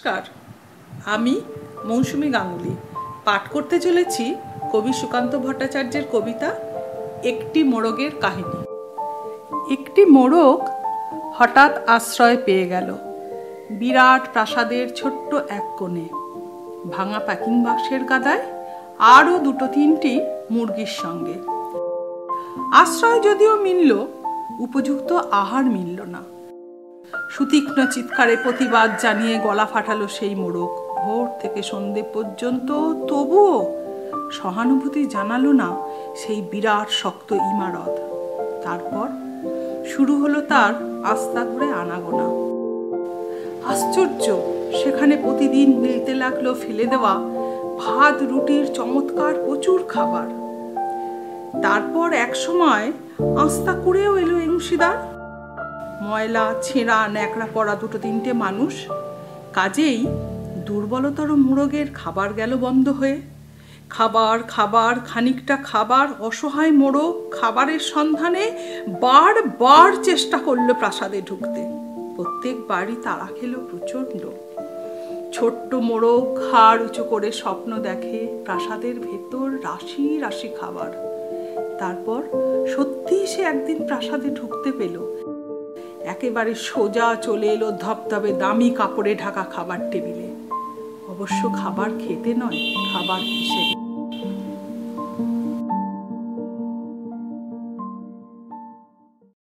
নমস্কার, আমি মৌসুমী গাঙ্গুলি পাঠ করতে চলেছি কবি সুকান্ত ভট্টাচার্যের কবিতা একটি মোড়কের কাহিনী। একটি মোড়ক হঠাৎ আশ্রয় পেয়ে গেল বিরাট প্রাসাদের ছোট্ট এক কোণে, ভাঙা প্যাকিং বাক্সের গাদায় আরও দুটো তিনটি মুরগির সঙ্গে। আশ্রয় যদিও মিলল, উপযুক্ত আহার মিলল না। সুতীক্ষ্ণ চিৎকারে প্রতিবাদ জানিয়ে গলা ফাটালো সেই মোড়ক। ভোর থেকে সন্ধে পর্যন্ত তবুও সহানুভূতি জানালো না সেই বিরাট শক্ত ইমারত। তারপর শুরু হলো তার আস্তা করে আনাগোনা। আশ্চর্য, সেখানে প্রতিদিন মিলতে লাগলো ফেলে দেওয়া ভাত রুটির চমৎকার প্রচুর খাবার। তারপর এক সময় আস্তা করেও এলো এংশিদার, ময়লা ছেঁড়া ন্যাকড়া পড়া দুটো তিনটে মানুষ। কাজেই দুর্বলতর মোড়কের খাবার গেল বন্ধ হয়ে। খাবার খাবার খানিকটা খাবার। অসহায় মোড়ক খাবারের সন্ধানে বারবার চেষ্টা করলো প্রাসাদে ঢুকতে। প্রত্যেক বাড়ি তাড়া খেলো প্রচণ্ড। ছোট্ট মোড়ক ঘাড় উঁচু করে স্বপ্ন দেখে প্রাসাদের ভেতর রাশি রাশি খাবার। তারপর সত্যি সে একদিন প্রাসাদে ঢুকতে পেল। একেবারে সোজা চলে এলো ধবধবে দামি কাপড়ে ঢাকা খাবার টেবিলে। অবশ্য খাবার খেতে নয়, খাবার হিসেবে।